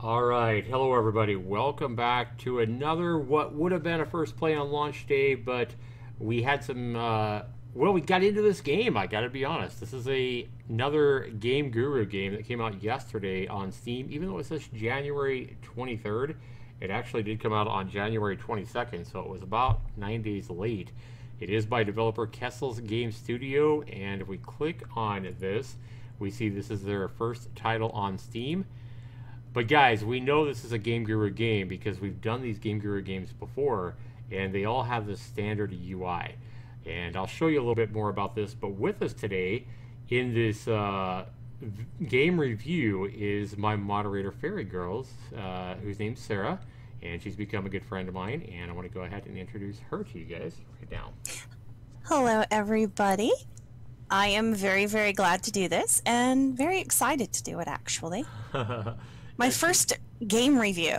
All right, hello everybody. Welcome back to another what would have been a first play on launch day, but we had some. We got into this game. I got to be honest. This is another GameGuru game that came out yesterday on Steam. Even though it says January 23rd, it actually did come out on January 22nd, so it was about 9 days late. It is by developer Kessel's Game Studio, and if we click on this, we see this is their first title on Steam. But guys, we know this is a GameGuru game because we've done these GameGuru games before, and they all have this standard UI. And I'll show you a little bit more about this, but with us today in this game review is my moderator, Fairy Girls, whose name's Sarah, and she's become a good friend of mine, and I want to go ahead and introduce her to you guys right now. Hello, everybody. I am very, very glad to do this, and very excited to do it, actually. My first game review.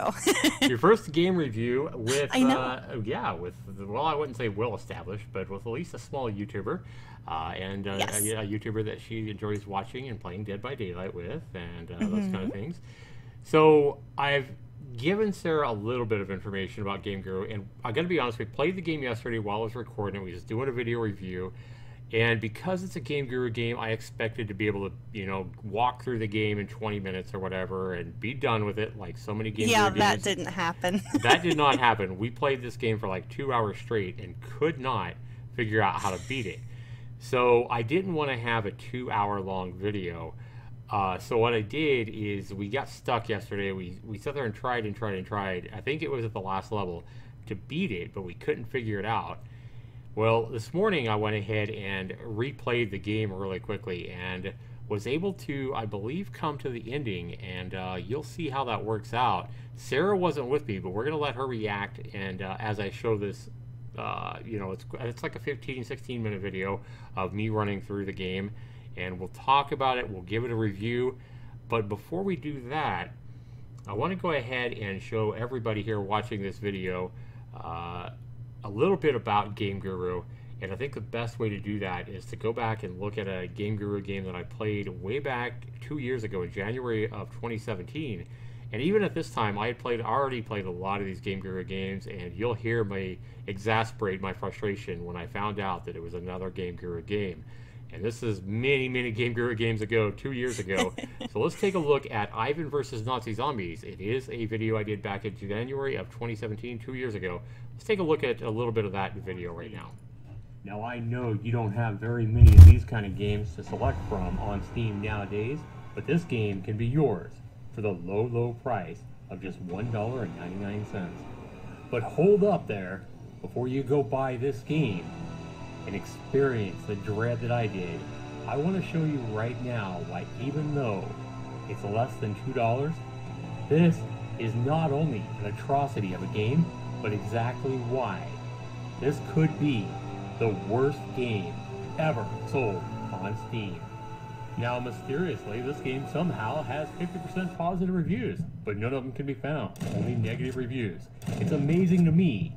Your first game review with, I know. Well, I wouldn't say well established, but with at least a small YouTuber, and Yes. a YouTuber that she enjoys watching and playing Dead by Daylight with, and those kind of things. So I've given Sarah a little bit of information about GameGuru, and I got to be honest, we played the game yesterday while I was recording it. We was doing a video review. And because it's a GameGuru game, I expected to be able to, you know, walk through the game in 20 minutes or whatever and be done with it like so many GameGuru games. Yeah, that didn't happen. That did not happen. We played this game for like 2 hours straight and could not figure out how to beat it. So I didn't want to have a 2-hour-long video. So what I did is we got stuck yesterday. We sat there and tried and tried and tried. I think it was at the last level to beat it, but we couldn't figure it out. Well, this morning I went ahead and replayed the game really quickly and was able to, I believe, come to the ending, and you'll see how that works out. Sarah wasn't with me, but we're going to let her react, and as I show this, you know, it's like a 15-16 minute video of me running through the game, and we'll talk about it, we'll give it a review. But before we do that, I want to go ahead and show everybody here watching this video a little bit about GameGuru, and I think the best way to do that is to go back and look at a GameGuru game that I played way back 2 years ago in January of 2017. And even at this time, I had already played a lot of these GameGuru games, and you'll hear me exasperate my frustration when I found out that it was another GameGuru game. And this is many, many GameGuru games ago, 2 years ago. So let's take a look at Ivan versus Nazi Zombies. It is a video I did back in January of 2017, 2 years ago. Let's take a look at a little bit of that video right now. Now, I know you don't have very many of these kind of games to select from on Steam nowadays, but this game can be yours for the low, low price of just $1.99. But hold up there before you go buy this game and experience the dread that I did. I want to show you right now why, even though it's less than $2, this is not only an atrocity of a game, but exactly why this could be the worst game ever sold on Steam. Now, mysteriously, this game somehow has 50% positive reviews, but none of them can be found, only negative reviews. It's amazing to me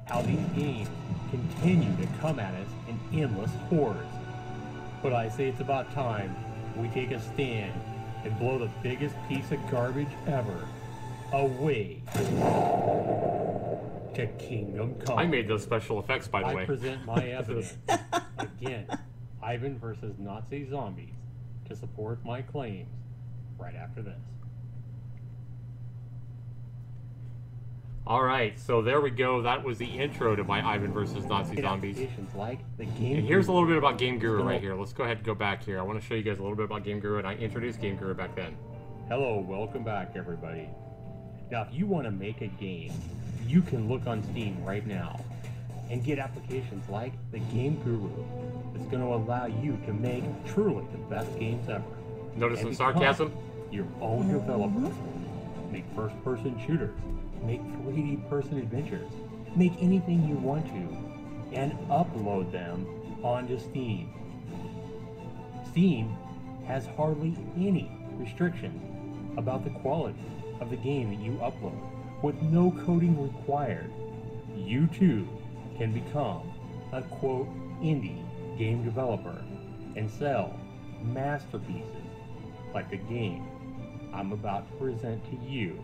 how these games continue to come at us in endless hordes. But I say it's about time we take a stand and blow the biggest piece of garbage ever away to Kingdom Come. I made those special effects, by the way. I present my evidence. Again, Ivan versus Nazi Zombies, to support my claims right after this. All right, so there we go. That was the intro to my Ivan versus Nazi Zombies. Like the game, and here's a little bit about GameGuru right here. Let's go ahead and go back here. I want to show you guys a little bit about GameGuru, and I introduced GameGuru back then. Hello, welcome back, everybody. Now, if you want to make a game, you can look on Steam right now and get applications like the GameGuru that's going to allow you to make truly the best games ever. Notice some sarcasm? Your own developer. Make first-person shooters. Make 3D person adventures. Make anything you want to and upload them onto Steam. Steam has hardly any restrictions about the quality of the game that you upload. With no coding required, you too can become a quote indie game developer and sell masterpieces like the game I'm about to present to you.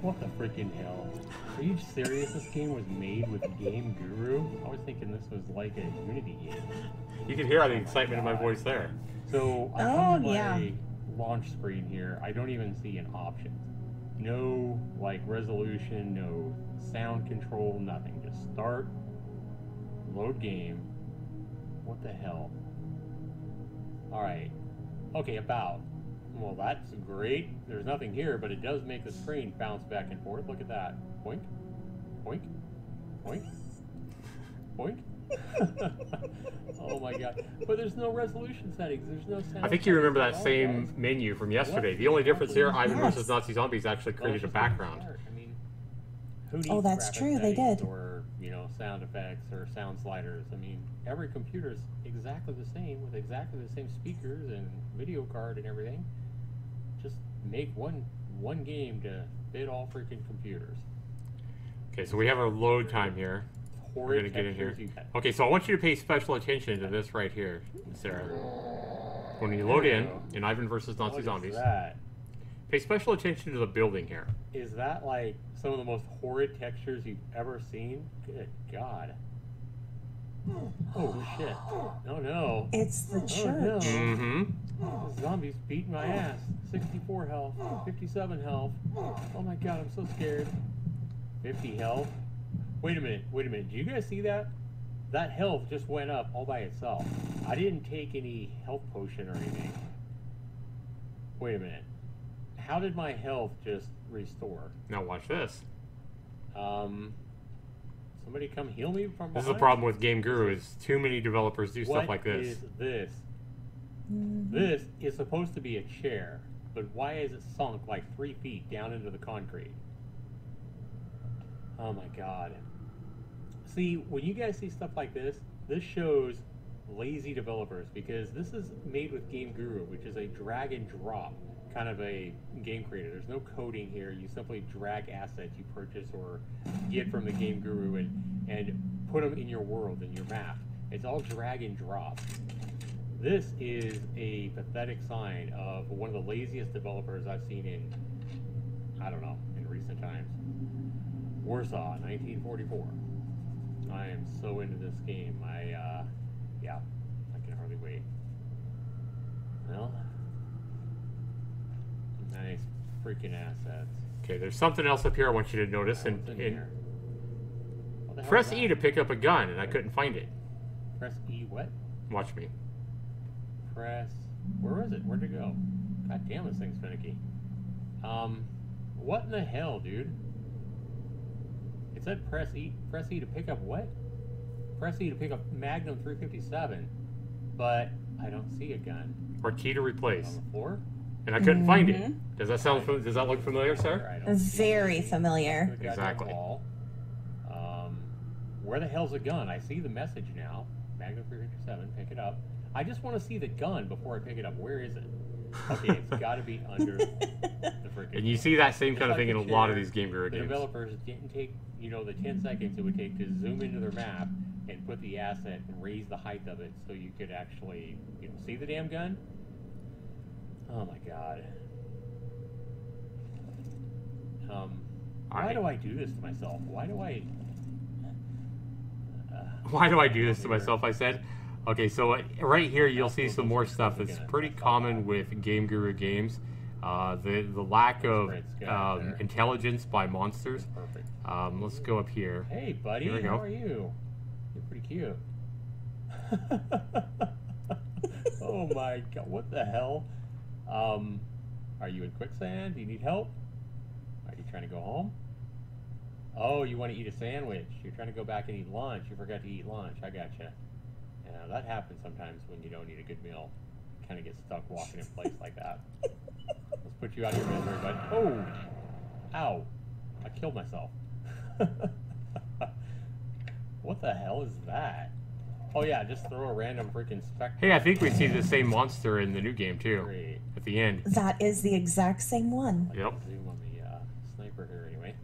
What the freaking hell? Are you serious? This game was made with GameGuru? I was thinking this was like a Unity game. You can hear the excitement in my voice there. So I come to my launch screen here. I don't even see an option. No like resolution, no sound control, nothing. Just start, load game. What the hell? Alright. Okay, about. Well, that's great. There's nothing here, but it does make the screen bounce back and forth. Look at that. Boink. Boink. Boink. Boink. Oh my god. But there's no resolution settings. There's no sound. I think you remember that same menu from yesterday. The only difference here, Ivan versus Nazi Zombies actually created a background. I mean, who needs that's true. They did. Or, you know, sound effects or sound sliders. I mean, every computer is exactly the same with exactly the same speakers and video card and everything. Just make one game to fit all freaking computers. Okay, so we have our load time here. We're gonna get in here. Okay, so I want you to pay special attention to this right here, Sarah. When you load in Ivan versus Nazi Zombies, pay special attention to the building here. Is that like some of the most horrid textures you've ever seen? Good God. Oh shit. Oh no. It's the church. Oh, no. Mm-hmm. Zombies beating my ass. 64 health. 57 health. Oh my god, I'm so scared. 50 health. Wait a minute. Do you guys see that? That health just went up all by itself. I didn't take any health potion or anything. Wait a minute. How did my health just restore? Now watch this. Somebody come heal me from behind? This is the problem with GameGuru is too many developers do stuff like this. What is this? This is supposed to be a chair, but why is it sunk like 3 feet down into the concrete? Oh my god. See, when you guys see stuff like this, this shows lazy developers, because this is made with GameGuru, which is a drag and drop kind of a game creator. There's no coding here. You simply drag assets you purchase or get from the GameGuru and put them in your world, in your map. It's all drag and drop. This is a pathetic sign of one of the laziest developers I've seen in, I don't know, in recent times. Warsaw, 1944. I am so into this game. Yeah, I can hardly wait. Well, nice freaking assets. Okay, there's something else up here I want you to notice, and press E to pick up a gun, and I couldn't find it. Press E what? Watch me. Press, where is it? Where'd it go? God damn, this thing's finicky. What in the hell, dude? It said press E to pick up what? Press E to pick up Magnum 357, but I don't see a gun. Or T to replace. On the floor? And I couldn't find it. Does that sound? Does that look familiar, sir? Very familiar. Exactly. Where the hell's the gun? I see the message now. Magnum 357, pick it up. I just want to see the gun before I pick it up. Where is it? Okay, it's got to be under the freaking. And you see that same kind of thing in a lot of these GameGuru games. The developers didn't take, you know, the 10 seconds it would take to zoom into their map and put the asset and raise the height of it so you could actually, you know, see the damn gun. Oh my god. Why do I do this to myself? Why do I do this to myself, I said? Okay, so right here you'll see some more stuff that's pretty common with GameGuru games. The lack of intelligence by monsters. Let's go up here. Hey buddy, here we go. How are you? You're pretty cute. Oh my god, what the hell? Are you in quicksand? Do you need help? Are you trying to go home? Oh, you want to eat a sandwich. You're trying to go back and eat lunch. You forgot to eat lunch. I gotcha. Yeah, that happens sometimes when you don't eat a good meal. You kind of get stuck walking in place like that. Let's put you out of your misery, bud. Oh! Ow. I killed myself. What the hell is that? Oh yeah, just throw a random freaking spectre. Hey, I think we see the same monster in the new game too. Great. At the end. That is the exact same one. Yep. Zoom on the sniper here anyway.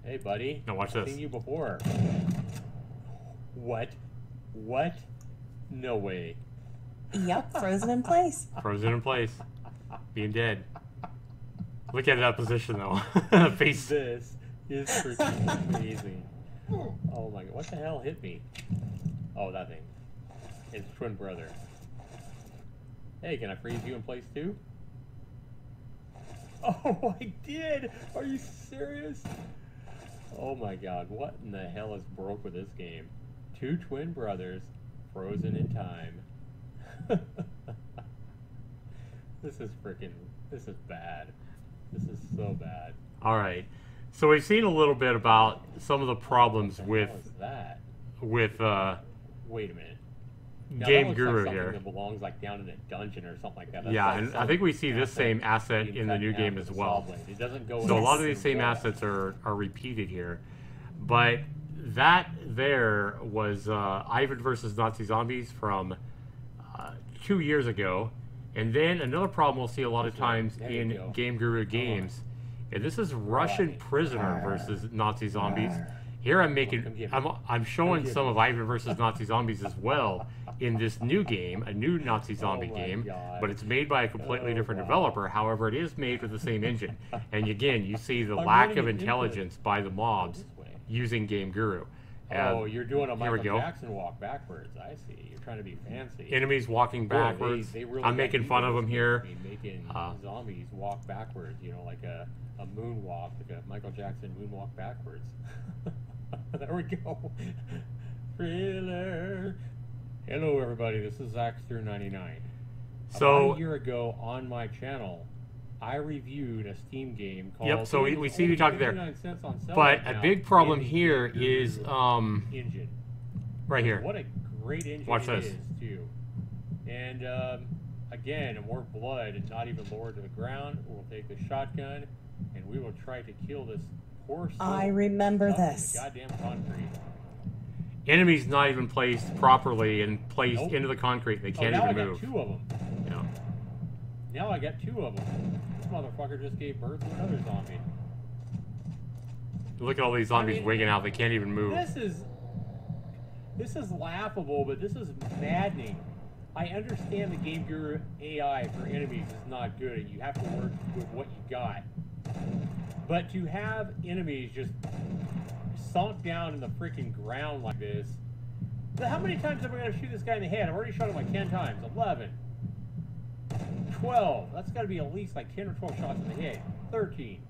Hey buddy. Now watch I've this. seen you before. What? What? No way. Yep, frozen in place. Frozen in place. Being dead. Look at that position though. Face. This is freaking amazing. Oh my god, what the hell hit me? Oh, that thing. It's twin brother. Hey, can I freeze you in place too? Oh, I did! Are you serious? Oh my god, what in the hell is broke with this game? Two twin brothers frozen in time. This is bad. This is so bad. Alright. So we've seen a little bit about some of the problems What is that? with Wait a minute. Now, Game that looks Guru like here. That belongs like down in a dungeon or something like that. That's Yeah, like and I some think we see this asset same asset being in the cut new in half game with as a well. saw blade. It doesn't go So a in lot the of these same wall. assets are repeated here. But that there was Ivan versus Nazi Zombies from 2 years ago. And then another problem we'll see a lot of times There you in go. GameGuru games. And this is Russian Prisoner versus Nazi Zombies. Here I'm showing some of Ivan versus Nazi Zombies as well in this new game, a new Nazi zombie my game, God. but it's made by a completely different wow. developer. However, it is made with the same engine. And again, you see the I'm lack running of it into intelligence by the mobs This way. using GameGuru. Oh, you're doing a here we Michael go. Jackson walk backwards. I see. You're trying to be fancy. Enemies walking Boy, backwards. they really I'm got making deep fun in of this them game. here. I mean, making zombies walk backwards, you know, like a moonwalk, like a Michael Jackson moonwalk backwards. There we go. Thriller. Hello, everybody. This is Zaxtorian. So About a year ago on my channel, I reviewed a Steam game called. Yep, so we see you talking there. 59 cents on sale But right a now big problem in the here GameGuru is engine. right here. What a great engine Watch it this. is, too. And again, more blood and not even lowered to the ground. We'll take the shotgun and we will try to kill this poor soul I remember stuck in the this. goddamn concrete. Enemies not even placed properly and placed Nope. into the concrete. They can't now even I move. got two of them. Yeah. Now I got two of them. This motherfucker just gave birth to another zombie. Look at all these zombies mean, wigging out. They can't even move. This is laughable, but this is maddening. I understand the GameGuru AI for enemies is not good, and you have to work with what you got. But to have enemies just sunk down in the freaking ground like this, how many times am I going to shoot this guy in the head? I've already shot him like 10 times. 11. 12. That's got to be at least like 10 or 12 shots in the head. 13.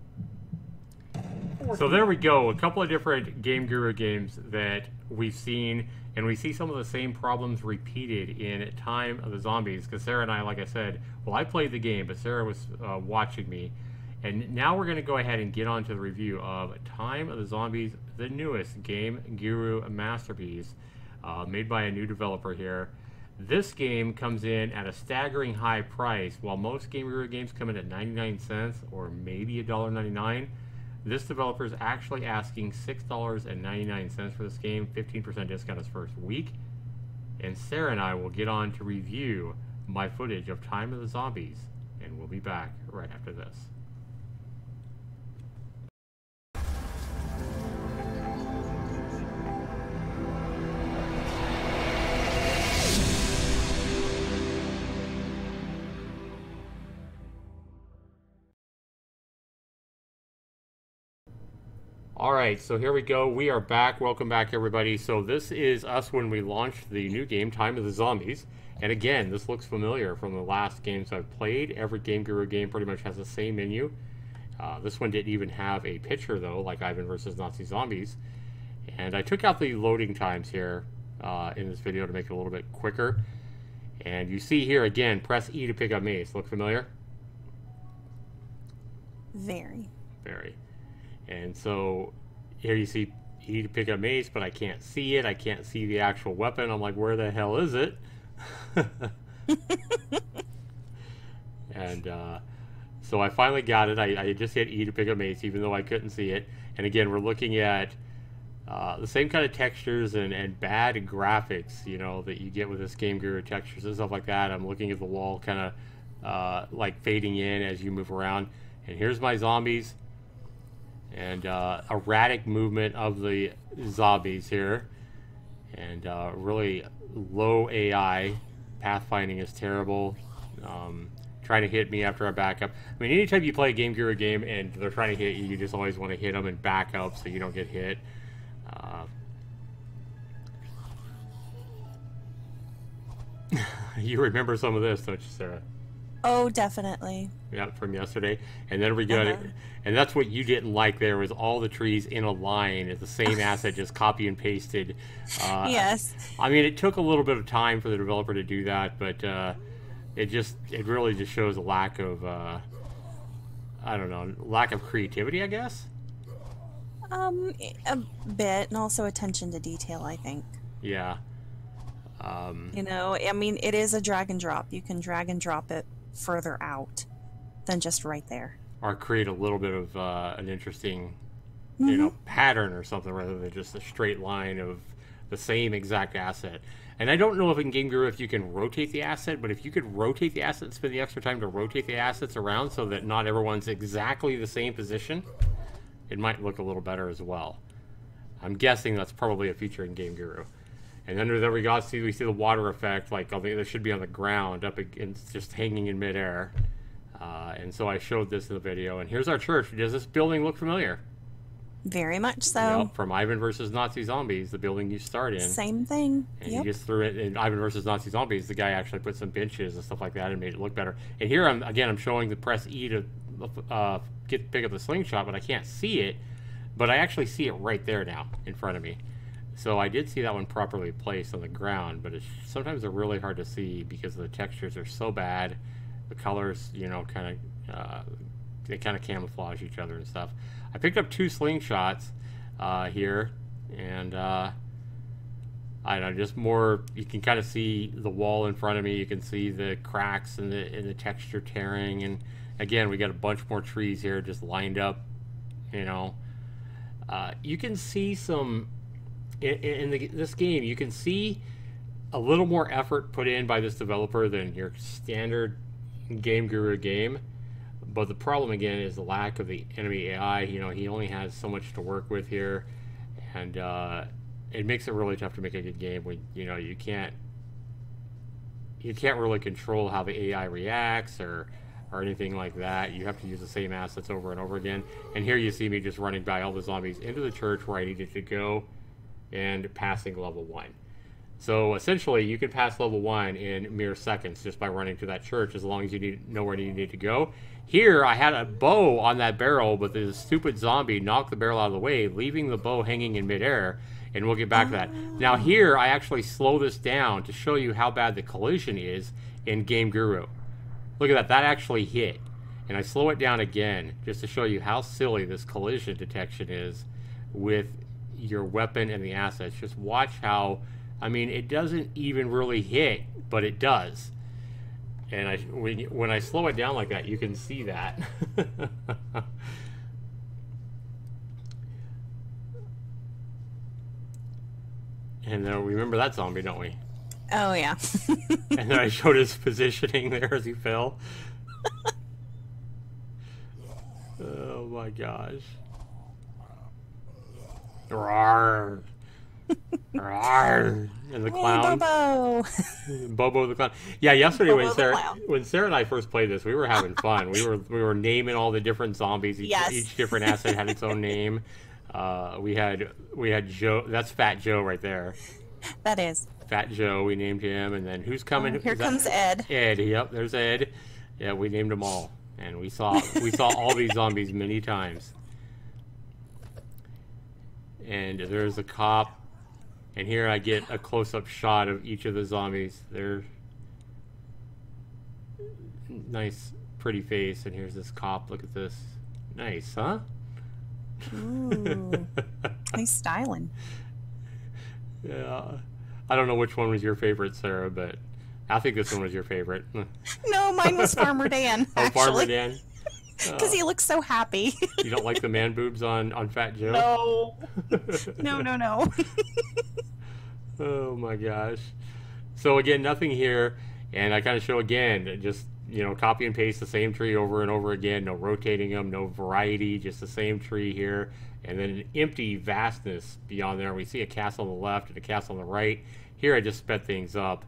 14. So there we go. A couple of different GameGuru games that we've seen, and we see some of the same problems repeated in Time of the Zombies. Because Sarah and I, like I said, well, I played the game, but Sarah was watching me. And now we're going to go ahead and get on to the review of Time of the Zombies, the newest GameGuru masterpiece, made by a new developer here. This game comes in at a staggering high price. While most GameGuru games come in at 99 cents or maybe $1.99, this developer is actually asking $6.99 for this game, 15% discount its first week. And Sarah and I will get on to review my footage of Time of the Zombies, and we'll be back right after this. Alright, so here we go. We are back. Welcome back, everybody. So this is us when we launched the new game, Time of the Zombies. And again, this looks familiar from the last games I've played. Every GameGuru game pretty much has the same menu. This one didn't even have a picture, though, like Ivan vs. Nazi Zombies. And I took out the loading times here in this video to make it a little bit quicker. And you see here, again, press E to pick up mace. Look familiar? Very. Very. And so here you see E to pick up mace, but I can't see it. I can't see the actual weapon. I'm like, where the hell is it? And so I finally got it. I just hit E to pick up mace, even though I couldn't see it. And again, we're looking at the same kind of textures and bad graphics, you know, that you get with this GameGuru textures and stuff like that. I'm looking at the wall kind of like fading in as you move around. And here's my zombies. And erratic movement of the zombies here. And really low AI. Pathfinding is terrible. trying to hit me after I back up. I mean, anytime you play a GameGuru game and they're trying to hit you, you just always want to hit them and back up so you don't get hit. You remember some of this, don't you, Sarah? Oh, definitely. Yeah, from yesterday. And then we got it. And that's what you didn't like there, was all the trees in a line at the same asset, just copy and pasted. Yes. I mean, it took a little bit of time for the developer to do that, but it really just shows a lack of, I don't know, lack of creativity, I guess? A bit, and also attention to detail, I think. Yeah. You know, I mean, it is a drag and drop. You can drag and drop it further out than just right there. Or create a little bit of an interesting, you know, pattern or something rather than just a straight line of the same exact asset. And I don't know if in GameGuru if you can rotate the asset, but if you could rotate the asset and spend the extra time to rotate the assets around so that not everyone's exactly the same position, it might look a little better as well. I'm guessing that's probably a feature in GameGuru. And then there we see the water effect, like this should be on the ground, up against, just hanging in midair. And so I showed this in the video. And here's our church. Does this building look familiar? Very much so. Yep, from Ivan versus Nazi Zombies, the building you start in. Same thing. And you just threw it in Ivan versus Nazi Zombies. The guy actually put some benches and stuff like that and made it look better. And here I'm showing the press E to pick up the slingshot, but I can't see it. But I actually see it right there now in front of me. So I did see that one properly placed on the ground, but sometimes they're really hard to see because the textures are so bad. The colors, you know, they kind of camouflage each other and stuff. I picked up 2 slingshots here, and I don't know, just more. You can kind of see the wall in front of me. You can see the cracks and the texture tearing. And again, we got a bunch more trees here just lined up. You know, you can see some. In this game, you can see a little more effort put in by this developer than your standard GameGuru game. But the problem, again, is the lack of the enemy AI. You know, he only has so much to work with here. And it makes it really tough to make a good game when, you know, you can't really control how the AI reacts or anything like that. You have to use the same assets over and over again. And here you see me just running by all the zombies into the church where I needed to go, and passing level 1. So essentially you can pass level 1 in mere seconds just by running to that church, as long as you know where you need to go. Here I had a bow on that barrel, but the stupid zombie knocked the barrel out of the way, leaving the bow hanging in midair, and we'll get back to that. Now here I actually slow this down to show you how bad the collision is in GameGuru. Look at that, that actually hit. And I slow it down again just to show you how silly this collision detection is with your weapon and the assets. Just watch how, I mean, it doesn't even really hit, but it does. And when I slow it down like that, you can see that. And we remember that zombie, don't we? Oh yeah. And then I showed his positioning there as he fell. Oh my gosh. Roar. Roar. And the clown. Bobo. Bobo the clown. Yeah, yesterday Bobo when Sarah and I first played this, we were having fun. We were naming all the different zombies. Each different asset had its own name. We had Joe. That's Fat Joe right there. That is. Fat Joe, we named him. And then who's coming? Here comes Ed. Ed, yep, there's Ed. Yeah, we named them all. And we saw all these zombies many times. And there's a cop. And here I get a close-up shot of each of the zombies. They're nice, pretty face. And here's this cop. Look at this. Nice, huh? Ooh. Nice styling. Yeah. I don't know which one was your favorite, Sarah, but I think this one was your favorite. No, mine was Farmer Dan. Oh, Farmer Dan? Because he looks so happy. You don't like the man boobs on Fat Joe? No. No. Oh my gosh. So again, nothing here, and I kind of show again, just, you know, copy and paste the same tree over and over again, no rotating them, no variety, just the same tree here, and then an empty vastness beyond there. We see a castle on the left and a castle on the right. Here I just sped things up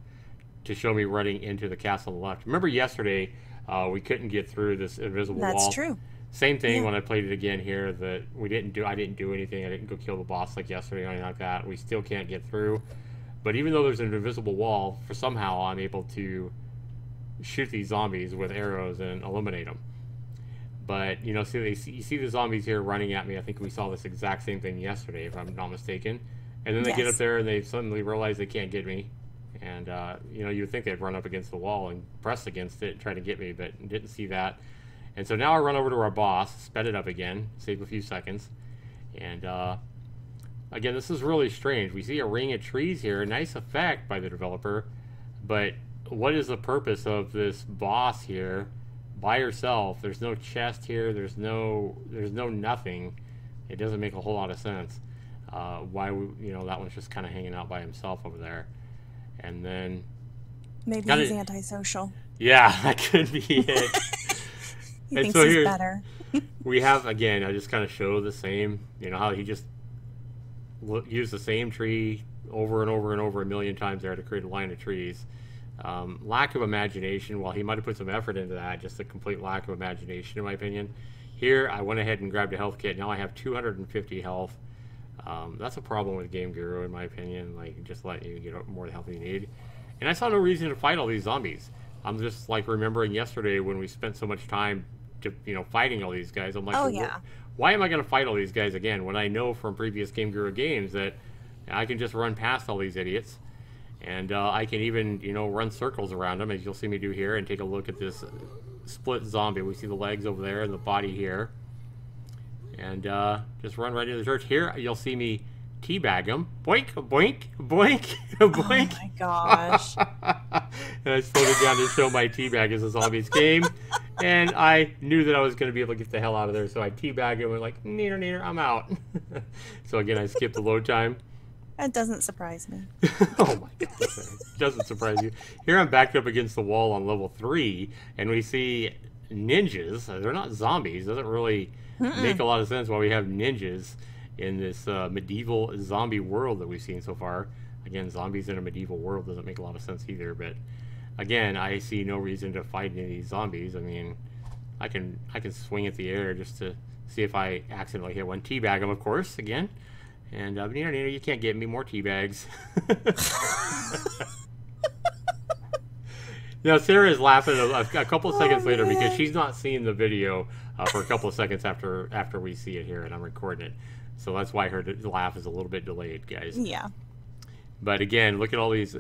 to show me running into the castle on the left. Remember yesterday, We couldn't get through this invisible wall. That's true. Same thing when I played it again here. That I didn't do anything. I didn't go kill the boss like yesterday or anything like that. We still can't get through. But even though there's an invisible wall, for somehow I'm able to shoot these zombies with arrows and eliminate them. But you see the zombies here running at me. I think we saw this exact same thing yesterday, if I'm not mistaken. And then they get up there and they suddenly realize they can't get me. And you'd think they'd run up against the wall and press against it and try to get me, but didn't see that. And so now I run over to our boss, sped it up again, save a few seconds. And again, this is really strange. We see a ring of trees here, a nice effect by the developer. But what is the purpose of this boss here by herself? There's no chest here. There's no nothing. It doesn't make a whole lot of sense. Why that one's just kind of hanging out by himself over there. And then maybe he's antisocial. Yeah, that could be it. He thinks he's better. We have, again, I just kind of show the same, how he just used the same tree over and over and over a million times there to create a line of trees. Lack of imagination. While he might have put some effort into that, just a complete lack of imagination, in my opinion. Here, I went ahead and grabbed a health kit. Now I have 250 health. That's a problem with GameGuru, in my opinion. Like, just let you get more health than you need. And I saw no reason to fight all these zombies. I'm just like remembering yesterday when we spent so much time fighting all these guys. I'm like, why am I going to fight all these guys again when I know from previous GameGuru games that I can just run past all these idiots, and I can even run circles around them, as you'll see me do here, and take a look at this split zombie. We see the legs over there and the body here, and just run right into the church. Here you'll see me teabag him. Boink, boink, boink, boink. Oh my gosh. And I slowed it down to show my teabag as the zombies came. And I knew that I was going to be able to get the hell out of there. So I teabagged him and like, neener, neener, I'm out. So again, I skipped the load time. That doesn't surprise me. Oh my gosh. It doesn't surprise you. Here I'm backed up against the wall on level 3. And we see ninjas. They're not zombies. Doesn't really make a lot of sense why we have ninjas in this medieval zombie world that we've seen so far. Again, zombies in a medieval world doesn't make a lot of sense either, but again, I see no reason to fight any of these zombies. I mean, I can swing at the air just to see if I accidentally hit one. Teabag them, of course, again. And you can't get me more teabags. Now, Sarah is laughing a couple of seconds later because she's not seeing the video for a couple of seconds after we see it here, and I'm recording it. So that's why her laugh is a little bit delayed, guys. Yeah. But again, look at all these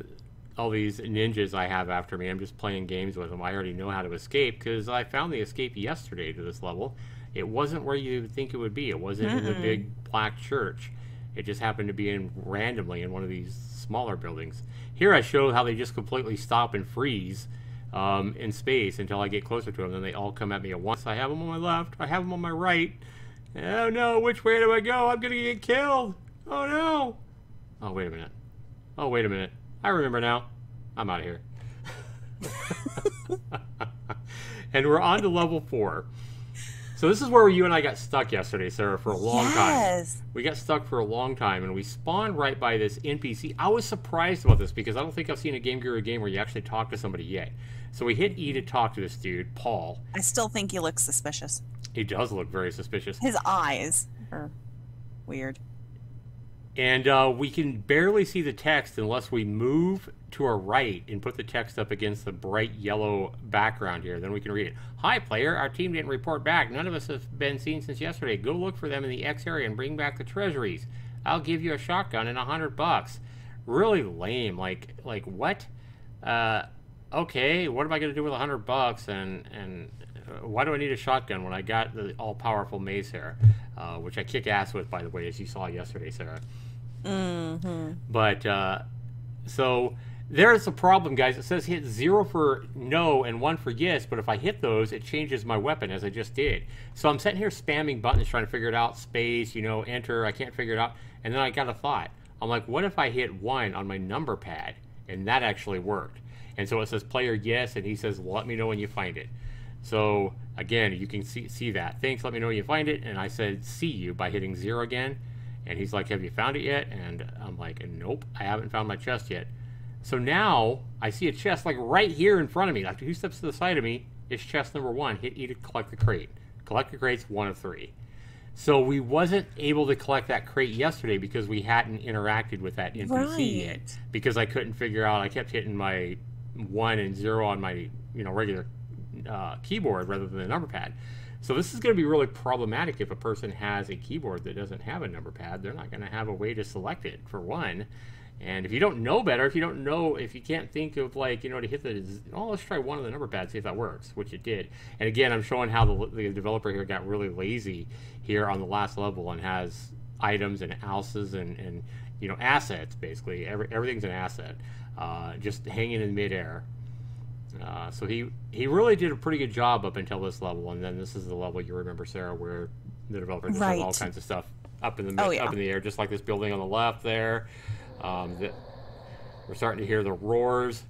ninjas I have after me. I'm just playing games with them. I already know how to escape because I found the escape yesterday to this level. It wasn't where you would think it would be. It wasn't in the big black church. It just happened to be randomly in one of these smaller buildings. Here I show how they just completely stop and freeze in space until I get closer to them. Then they all come at me at once. I have them on my left. I have them on my right. Oh no, which way do I go? I'm gonna get killed. Oh no. Oh, wait a minute. Oh, wait a minute. I remember now. I'm out of here. And we're on to level 4. So this is where you and I got stuck yesterday, Sarah, for a long time. We got stuck for a long time, and we spawned right by this NPC. I was surprised about this because I don't think I've seen a GameGuru game where you actually talk to somebody yet. So we hit E to talk to this dude, Paul. I still think he looks suspicious. He does look very suspicious. His eyes are weird. And we can barely see the text unless we move to our right and put the text up against the bright yellow background here. Then we can read it. Hi, player. Our team didn't report back. None of us have been seen since yesterday. Go look for them in the X area and bring back the treasuries. I'll give you a shotgun and $100. Really lame. Like what? Okay, what am I going to do with $100? And why do I need a shotgun when I got the all-powerful mace here? Which I kick ass with, by the way, as you saw yesterday, Sarah. But, so there's a problem, guys. It says hit 0 for no and 1 for yes, but if I hit those, it changes my weapon, as I just did. So I'm sitting here spamming buttons, trying to figure it out. Space, enter. I can't figure it out. And then I got a thought. I'm like, what if I hit 1 on my number pad? And that actually worked. And so it says player yes, and he says, let me know when you find it. So, again, you can see that. Thanks, let me know when you find it. And I said, see you, by hitting 0 again. And he's like, have you found it yet? And I'm like, nope, I haven't found my chest yet. So now I see a chest like right here in front of me. Like 2 steps to the side of me. It's chest number 1. Hit E to collect the crate. Collect the crate's 1 of 3. So we wasn't able to collect that crate yesterday because we hadn't interacted with that NPC yet. Because I couldn't figure out. I kept hitting my 1 and 0 on my regular keyboard rather than the number pad. So this is going to be really problematic if a person has a keyboard that doesn't have a number pad. They're not going to have a way to select it, for one. And if you don't know better, if you can't think of to hit let's try one of the number pads, see if that works, which it did. And again, I'm showing how the developer here got really lazy here on the last level and has items and houses and assets, basically. Everything's an asset, just hanging in midair. So he really did a pretty good job up until this level, and then this is the level you remember, Sarah, where the developer just has all kinds of stuff up in the air, just like this building on the left there. We're starting to hear the roars,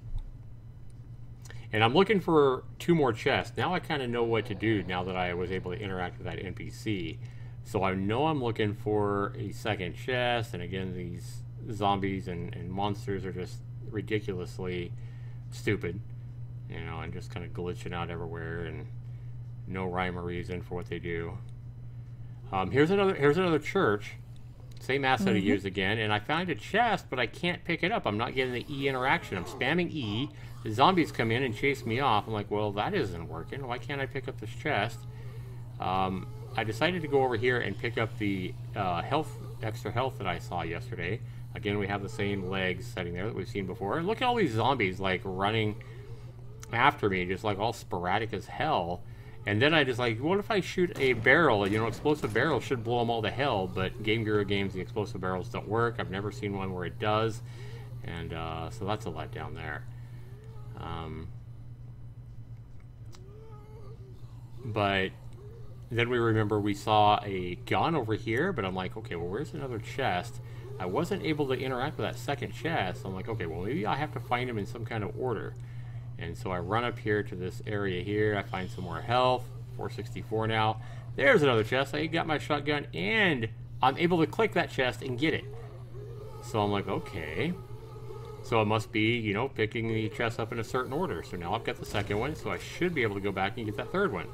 and I'm looking for 2 more chests. Now I kind of know what to do now that I was able to interact with that NPC. So I know I'm looking for a second chest, and again, these zombies and monsters are just ridiculously stupid. And just kind of glitching out everywhere, and no rhyme or reason for what they do. Here's another church, same asset I used again, and I found a chest, but I can't pick it up. I'm not getting the E interaction. I'm spamming E. The zombies come in and chase me off. I'm like, well, that isn't working. Why can't I pick up this chest? I decided to go over here and pick up the extra health that I saw yesterday. Again, we have the same legs setting there that we've seen before. And look at all these zombies running after me, just all sporadic as hell. And then I just what if I shoot a barrel? Explosive barrels should blow them all to hell, but GameGuru games, the explosive barrels don't work. I've never seen one where it does, and so that's a letdown there. But then we remember we saw a gun over here, but I'm like, okay, well, where's another chest? I wasn't able to interact with that second chest. I'm like, okay, well, maybe I have to find them in some kind of order. And so I run up here to this area here. I find some more health. 464 now. There's another chest. I got my shotgun, and I'm able to click that chest and get it. So I'm like, okay. So it must be, picking the chest up in a certain order. So now I've got the second one, so I should be able to go back and get that third one.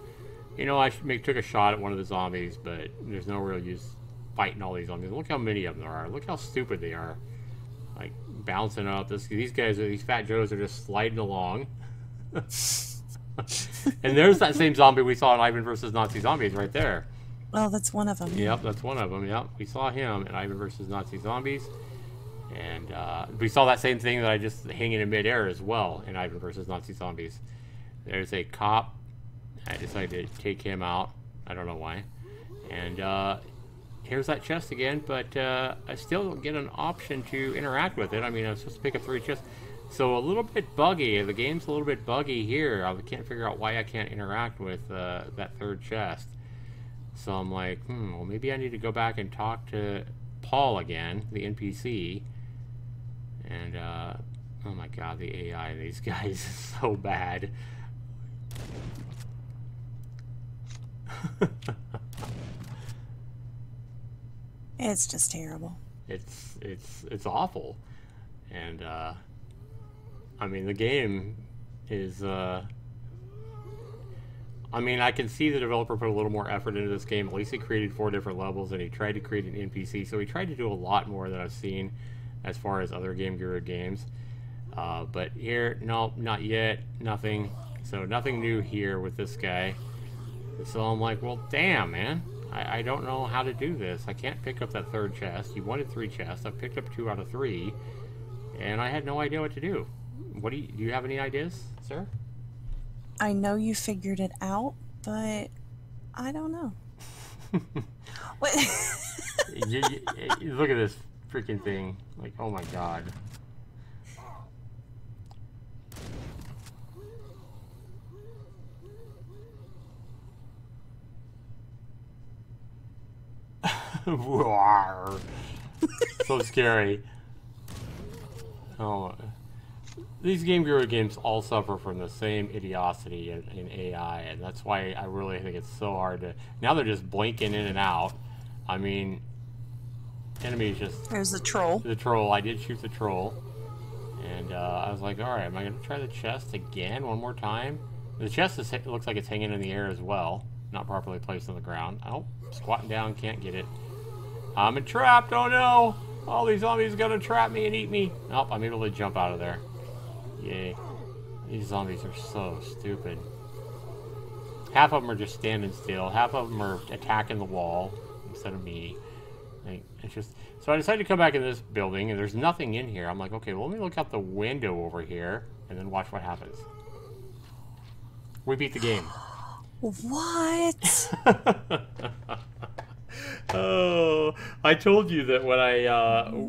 I took a shot at one of the zombies, but there's no real use fighting all these zombies. Look how many of them there are. Look how stupid they are. Bouncing up. These fat Joes are just sliding along. And there's that same zombie we saw in Ivan versus Nazi Zombies right there. Oh, that's one of them. Yep, that's one of them. Yep, we saw him in Ivan versus Nazi Zombies. And we saw that same thing that I just hanging in midair as well in Ivan versus Nazi Zombies. There's a cop. I decided to take him out. I don't know why. And here's that chest again, but I still don't get an option to interact with it. I mean, I'm supposed to pick up 3 chests. So a little bit buggy. The game's a little bit buggy here. I can't figure out why I can't interact with that third chest. So I'm like, well, maybe I need to go back and talk to Paul again, the NPC. And, oh my god, the AI in these guys is so bad. It's just terrible. It's awful. And, I mean, the game is, I mean, I can see the developer put a little more effort into this game. At least he created 4 different levels, and he tried to create an NPC, so he tried to do a lot more than I've seen as far as other GameGuru games. But here, no, not yet, nothing. So nothing new here with this guy. So I'm like, well, damn, man. I don't know how to do this. I can't pick up that third chest. You wanted 3 chests. I picked up 2 out of 3, and I had no idea what to do. Do you have any ideas, sir? I know you figured it out, but I don't know. What? you look at this freaking thing. Like, oh my god. So scary. Oh, these GameGuru games all suffer from the same idiocy in AI, and that's why I really think it's so hard to. Now they're just blinking in and out. I mean, enemies just. There's the troll. The troll. I did shoot the troll, and I was like, all right, am I gonna try the chest again one more time? The chest looks like it's hanging in the air as well. Not properly placed on the ground. Oh, squatting down, can't get it. I'm entrapped, oh no! All these zombies are gonna trap me and eat me. Oh, I'm able to jump out of there. Yay. These zombies are so stupid. Half of them are just standing still. Half of them are attacking the wall instead of me. It's just... So I decided to come back in this building, and there's nothing in here. I'm like, okay, well, let me look out the window over here, and then watch what happens. We beat the game. What? Oh, I told you that when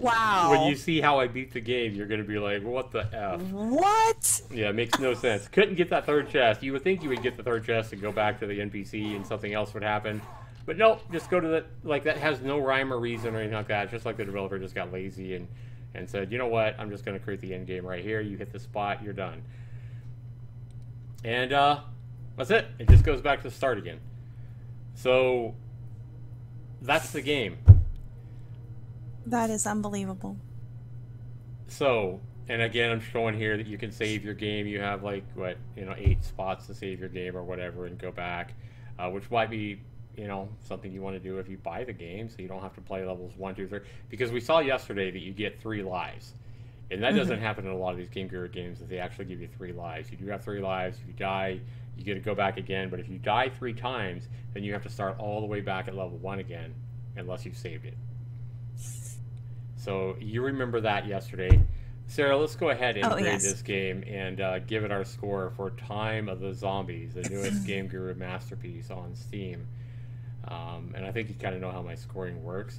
Wow. when you see how I beat the game, you're gonna be like, what the F? What? Yeah, it makes no sense. Couldn't get that third chest. You would think you would get the third chest and go back to the NPC and something else would happen. But nope, just go to the, like, that has no rhyme or reason or anything like that. Just like the developer just got lazy and said, you know what, I'm just gonna create the end game right here. You hit the spot, you're done. And that's it. It just goes back to the start again. So that's the game. That is unbelievable. So, and again, I'm showing here that you can save your game. You have, like, what, 8 spots to save your game or whatever and go back, which might be, something you want to do if you buy the game, so you don't have to play levels 1, 2, 3. Because we saw yesterday that you get 3 lives, and that doesn't happen in a lot of these GameGuru games. That they actually give you 3 lives. You do have 3 lives. If you die, you get to go back again. But if you die 3 times, then you have to start all the way back at level 1 again, unless you've saved it. So you remember that yesterday. Sarah, let's go ahead and grade this game and give it our score for Time of the Zombies, the newest GameGuru masterpiece on Steam. And I think you kind of know how my scoring works.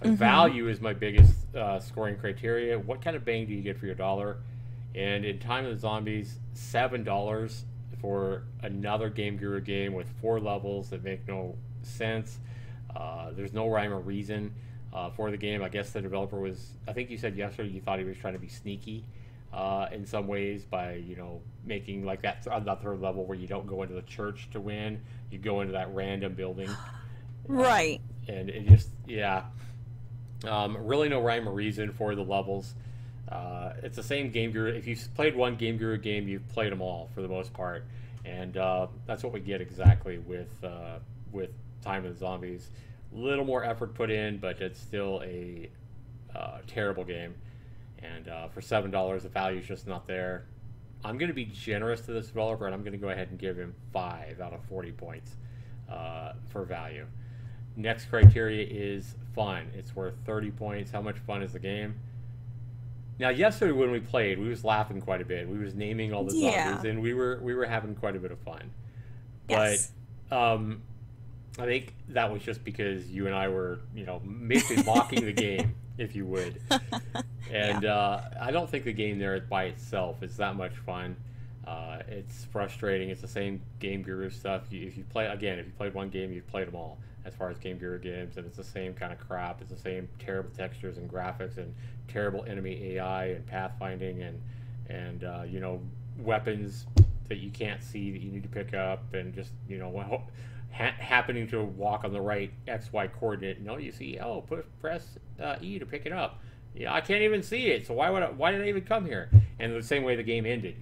Value is my biggest scoring criteria. What kind of bang do you get for your dollar? And in Time of the Zombies, $7 for another GameGuru game with 4 levels that make no sense. There's no rhyme or reason for the game. I guess the developer was, I think you said yesterday you thought he was trying to be sneaky in some ways by, making like that on the 3rd level where you don't go into the church to win. You go into that random building. Right. And it just, yeah. Really no rhyme or reason for the levels. It's the same GameGuru. If you've played one GameGuru game, you've played them all for the most part. And that's what we get exactly with Time of the Zombies. A little more effort put in, but it's still a terrible game. And for $7, the value is just not there. I'm going to be generous to this developer, and I'm going to go ahead and give him 5 out of 40 points for value. Next criteria is fun. It's worth 30 points. How much fun is the game? Now, yesterday when we played, we was laughing quite a bit. We was naming all the zombies, and we were having quite a bit of fun. Yes. But I think that was just because you and I were, basically mocking the game, if you would. And I don't think the game there by itself is that much fun. It's frustrating. It's the same GameGuru stuff. If you played one game, you've played them all as far as GameGuru games, and it's the same kind of crap. It's the same terrible textures and graphics and terrible enemy AI and pathfinding and weapons that you can't see that you need to pick up, and just happening to walk on the right XY coordinate. No, you see, press E to pick it up. Yeah, I can't even see it, so why did I even come here? And the same way the game ended,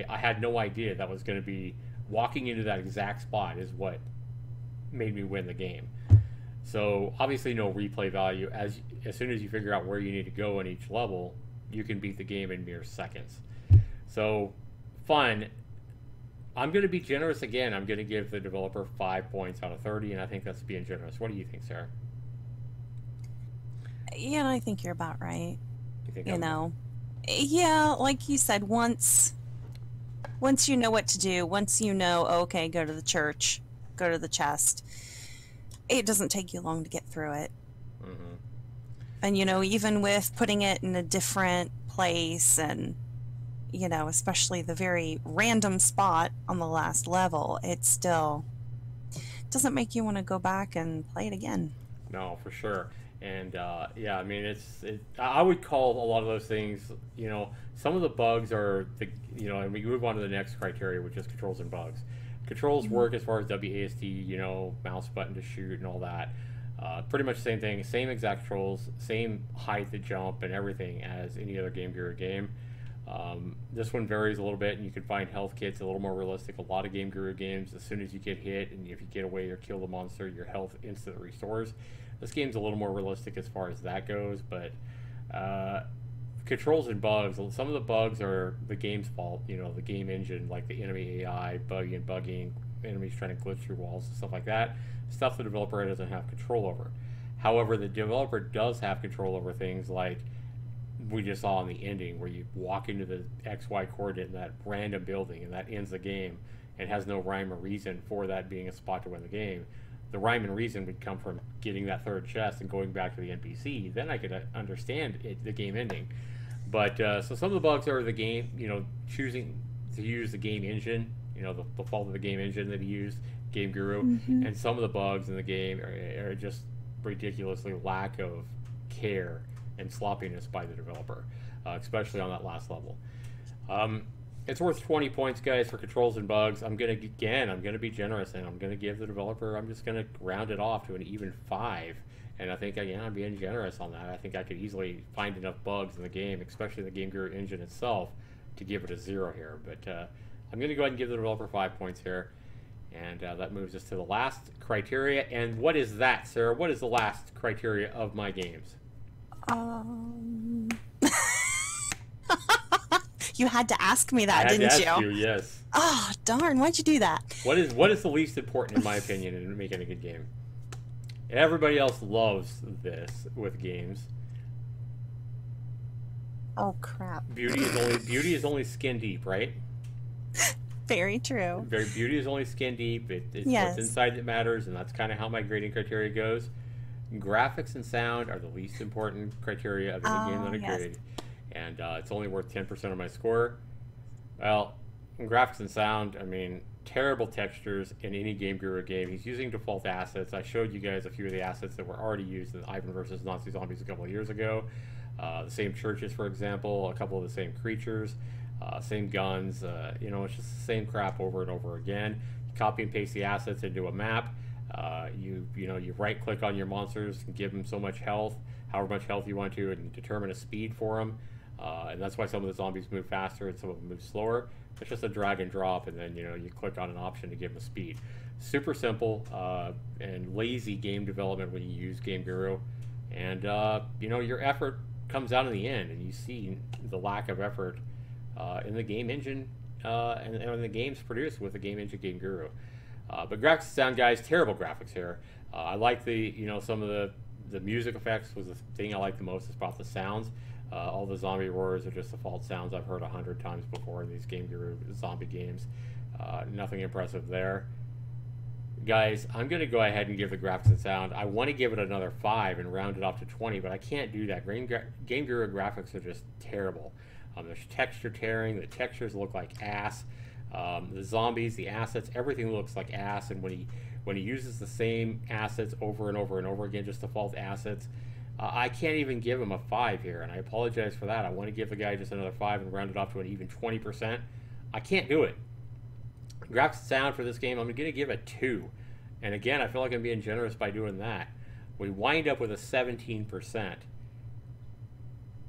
I had no idea that was going to be walking into that exact spot is what made me win the game. So obviously no replay value. As soon as you figure out where you need to go in each level, you can beat the game in mere seconds. So fun. I'm going to be generous again. I'm going to give the developer 5 points out of 30, and I think that's being generous. What do you think, Sarah? Yeah, I think you're about right. You think Yeah, like you said, once you know what to do, once you know, okay, go to the church, go to the chest, it doesn't take you long to get through it. And even with putting it in a different place and especially the very random spot on the last level, it still doesn't make you want to go back and play it again. No, for sure. And yeah, I mean, I would call a lot of those things, some of the bugs are and we move on to the next criteria, which is controls and bugs. Controls work as far as WASD, mouse button to shoot and all that. Pretty much the same thing, same exact controls, same height to jump and everything as any other GameGuru game. This one varies a little bit, and you can find health kits a little more realistic. A lot of GameGuru games, as soon as you get hit, and if you get away or kill the monster, your health instantly restores. This game's a little more realistic as far as that goes, but controls and bugs. Some of the bugs are the game's fault. You know, the game engine, like the enemy AI, bugging, enemies trying to glitch through walls and stuff like that. Stuff the developer doesn't have control over. However, the developer does have control over things like we just saw in the ending, where you walk into the XY coordinate in that random building and that ends the game and has no rhyme or reason for that being a spot to win the game. The rhyme and reason would come from getting that third chest and going back to the NPC. Then I could understand the game ending. But so some of the bugs are the game, you know, choosing to use the game engine, you know, the fault of the game engine that he used, GameGuru, and some of the bugs in the game are just ridiculously lack of care and sloppiness by the developer, especially on that last level. It's worth 20 points, guys, for controls and bugs. I'm gonna be generous, and I'm gonna give the developer, I'm just gonna round it off to an even 5. And I think, again, I'm being generous on that. I think I could easily find enough bugs in the game, especially the GameGuru engine itself, to give it a 0 here. But I'm going to go ahead and give the developer 5 points here. And that moves us to the last criteria. And what is that, Sarah? What is the last criteria of my games? You had to ask me that, didn't you? I had to ask you, yes. Oh, darn. Why'd you do that? What is the least important, in my opinion, in making a good game? Everybody else loves this with games. Oh, crap. Beauty is only skin deep, right? Very true. Beauty is only skin deep. It's yes. What's inside that matters, and that's kind of how my grading criteria goes. Graphics and sound are the least important criteria of any game that I grade, and it's only worth 10% of my score. Well, in graphics and sound, I mean, terrible textures in any GameGuru game. He's using default assets. I showed you guys a few of the assets that were already used in Ivan vs. Nazi Zombies a couple of years ago. The same churches, for example, a couple of the same creatures, same guns. You know, it's just the same crap over and over again. You copy and paste the assets into a map. You right-click on your monsters and give them so much health, however much health you want to, and determine a speed for them. And that's why some of the zombies move faster and some of them move slower. It's just a drag and drop, and then you click on an option to give them a speed. Super simple and lazy game development when you use GameGuru, and your effort comes out in the end, and you see the lack of effort in the game engine and the games produced with the game engine GameGuru. But graphics and sound, guys, terrible graphics here. I like some of the music effects was the thing I like the most about the sounds. All the zombie roars are just default sounds I've heard 100 times before in these GameGuru zombie games. Nothing impressive there. Guys, I'm going to go ahead and give the graphics and sound. I want to give it another 5 and round it off to 20, but I can't do that. GameGuru graphics are just terrible. There's texture tearing. The textures look like ass. The zombies, the assets, everything looks like ass. And when he uses the same assets over and over and over again, just default assets, I can't even give him a 5 here, and I apologize for that. I want to give the guy just another 5 and round it off to an even 20%. I can't do it. Graphics and sound for this game, I'm going to give a 2. And again, I feel like I'm being generous by doing that. We wind up with a 17%.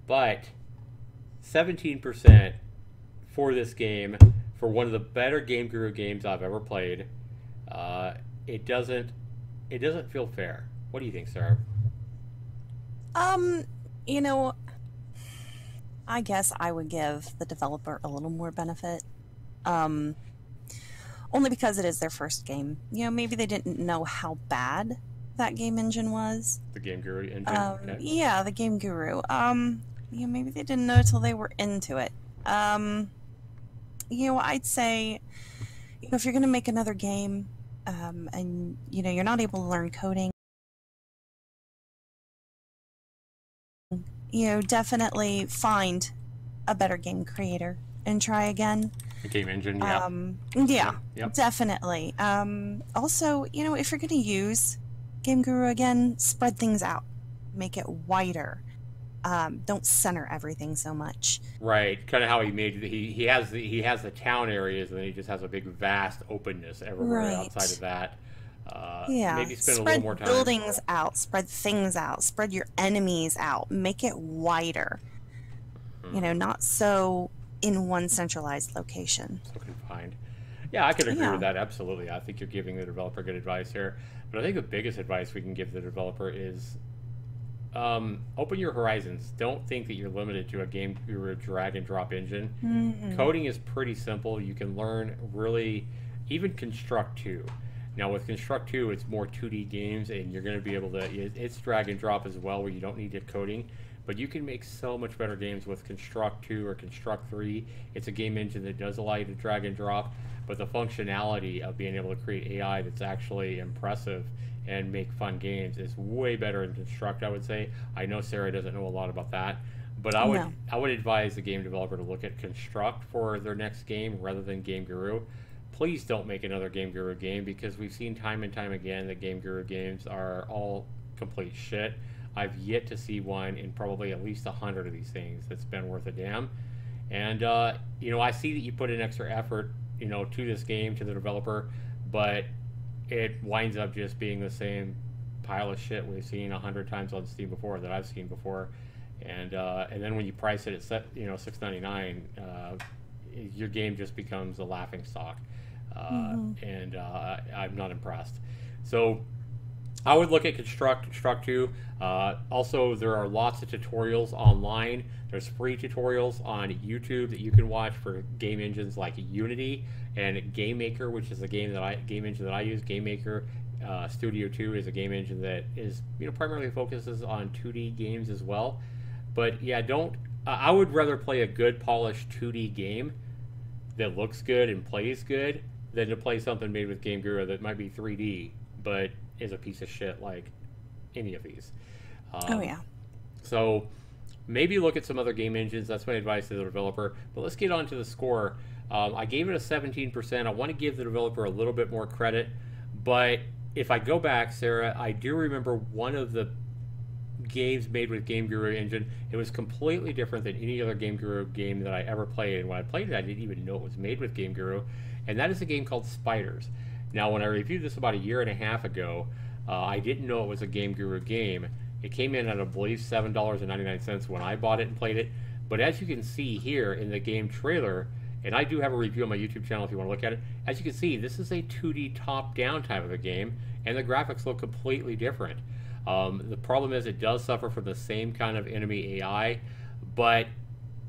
But 17% for this game, for one of the better GameGuru games I've ever played, it doesn't feel fair. What do you think, Sarah? I guess I would give the developer a little more benefit. Only because it is their first game. Maybe they didn't know how bad that game engine was. The GameGuru engine? Okay. Yeah, the GameGuru. Maybe they didn't know till they were into it. I'd say, if you're going to make another game, and, you're not able to learn coding, definitely find a better game creator and try again. A game engine, yeah. Yep. Definitely. Also, if you're going to use GameGuru again, spread things out. Make it wider. Don't center everything so much. Right, kind of how he made he has the town areas, and then he just has a big vast openness everywhere outside of that. Maybe spend a little more time. Spread buildings out, spread things out, spread your enemies out, make it wider. Not so in one centralized location. So confined. Yeah, I could agree Yeah. with that, absolutely. I think you're giving the developer good advice here. But I think the biggest advice we can give the developer is open your horizons. Don't think that you're limited to a GameGuru drag and drop engine. Mm-hmm. Coding is pretty simple. You can learn really, even Construct 2. Now with Construct 2, it's more 2D games, and you're going to be able to, it's drag and drop as well, where you don't need coding. But you can make so much better games with Construct 2 or Construct 3. It's a game engine that does allow you to drag and drop, but the functionality of being able to create AI that's actually impressive and make fun games is way better in Construct, I would say. I know Sarah doesn't know a lot about that, but I would No. I would advise the game developer to look at Construct for their next game rather than GameGuru. Please don't make another GameGuru game, because we've seen time and time again that GameGuru games are all complete shit. I've yet to see one in probably at least 100 of these things that's been worth a damn. And you know, I see that you put in extra effort, you know, to this game, to the developer, but it winds up just being the same pile of shit we've seen 100 times on Steam before, that I've seen before. And then when you price it at $6.99, your game just becomes a laughing stock, and I'm not impressed. So I would look at Construct 2. Also, there are lots of tutorials online. There's free tutorials on YouTube that you can watch for game engines like Unity and GameMaker, which is a game engine that I use. GameMaker Studio 2 is a game engine that is, you know, primarily focuses on 2D games as well. But yeah, I would rather play a good polished 2D game that looks good and plays good than to play something made with GameGuru that might be 3D but is a piece of shit like any of these. Oh yeah. So maybe look at some other game engines. That's my advice to the developer. But let's get on to the score. I gave it a 17%. I want to give the developer a little bit more credit. But if I go back, Sarah, I do remember one of the games made with GameGuru engine. It was completely different than any other GameGuru game that I ever played. And when I played it, I didn't even know it was made with GameGuru. And that is a game called Spiders. Now, when I reviewed this about a year and a half ago, I didn't know it was a GameGuru game. It came in at, I believe, $7.99 when I bought it and played it. But as you can see here in the game trailer, and I do have a review on my YouTube channel if you want to look at it, as you can see, this is a 2D top-down type of a game, and the graphics look completely different. The problem is it does suffer from the same kind of enemy AI, but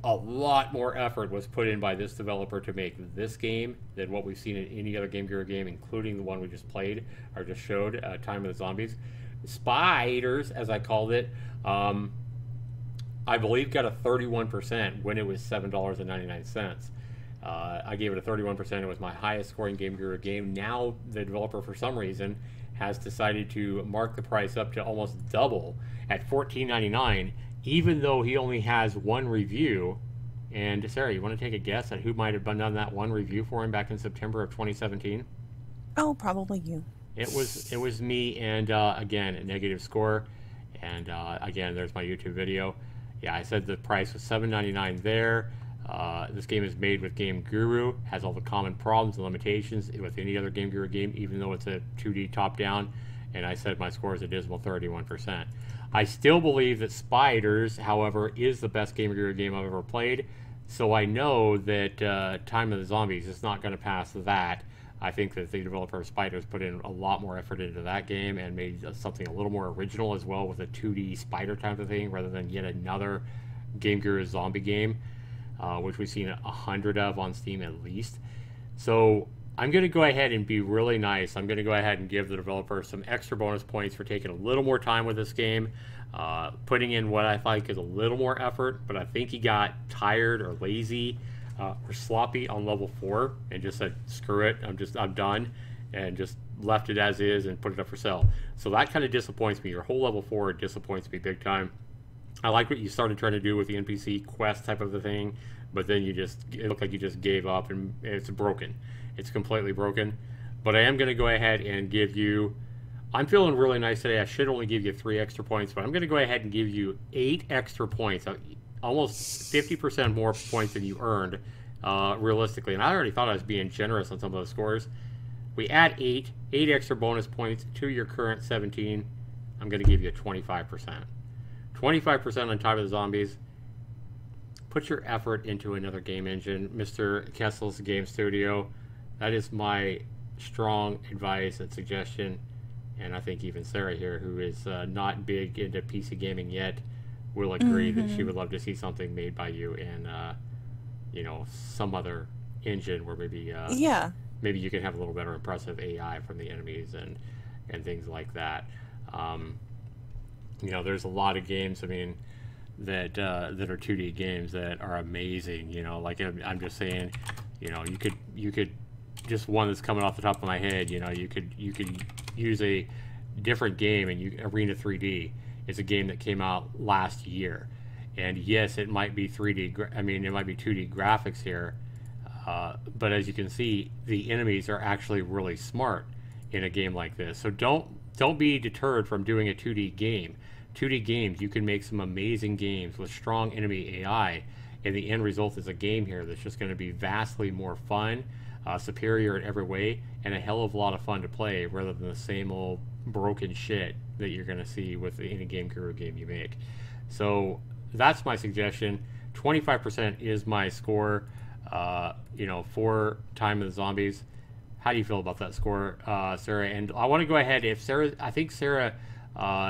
a lot more effort was put in by this developer to make this game than what we've seen in any other GameGuru game, including the one we just played, or just showed, Time of the Zombies. Spiders, as I called it, I believe got a 31% when it was $7.99. I gave it a 31%. It was my highest scoring GameGuru game. Now the developer, for some reason, has decided to mark the price up to almost double at $14.99, even though he only has one review. And Sarah, you want to take a guess at who might have done that one review for him back in September of 2017? Oh, probably you. It was me, and again, a negative score. And again, there's my YouTube video. Yeah, I said the price was $7.99 there. This game is made with GameGuru, has all the common problems and limitations with any other GameGuru game, even though it's a 2D top-down. And I said my score is a dismal 31%. I still believe that Spiders, however, is the best GameGuru game I've ever played. So I know that Time of the Zombies is not going to pass that. I think that the developer of Spiders put in a lot more effort into that game and made something a little more original as well, with a 2D spider type of thing rather than yet another GameGuru zombie game, which we've seen 100 of on Steam at least. So I'm going to go ahead and be really nice. I'm going to go ahead and give the developer some extra bonus points for taking a little more time with this game, putting in what I think is a little more effort, but I think he got tired or lazy or sloppy on level 4 and just said, screw it, I'm done, and just left it as is and put it up for sale. So that kind of disappoints me. Your whole level 4 disappoints me big time. I like what you started trying to do with the NPC quest type of a thing, but then it looked like you just gave up, and it's broken. It's completely broken. But I am going to go ahead and give you, I'm feeling really nice today. I should only give you 3 extra points, but I'm going to go ahead and give you 8 extra points, almost 50% more points than you earned, realistically. And I already thought I was being generous on some of those scores. We add 8 extra bonus points to your current 17. I'm going to give you a 25%. 25% on Time of the Zombies. put your effort into another game engine, Mr. Kessel's Game Studio. That is my strong advice and suggestion. And I think even Sarah here, who is not big into PC gaming yet, will agree that she would love to see something made by you in, you know, some other engine where maybe maybe you can have a little better impressive AI from the enemies and things like that. You know, there's a lot of games, I mean, that that are 2D games that are amazing. You know, like I'm just saying, you know, you could just one that's coming off the top of my head. You know, you could use a different game, and Arena 3D is a game that came out last year, and yes, it might be 3D. I mean, it might be 2D graphics here, but as you can see, the enemies are actually really smart in a game like this. So don't be deterred from doing a 2D game. 2D games, you can make some amazing games with strong enemy AI, and the end result is a game here that's just going to be vastly more fun, superior in every way, and a hell of a lot of fun to play rather than the same old broken shit that you're going to see with any GameGuru game you make. So that's my suggestion. 25% is my score, you know, for Time of the Zombies. How do you feel about that score, Sarah? And I want to go ahead, if Sarah, I think Sarah,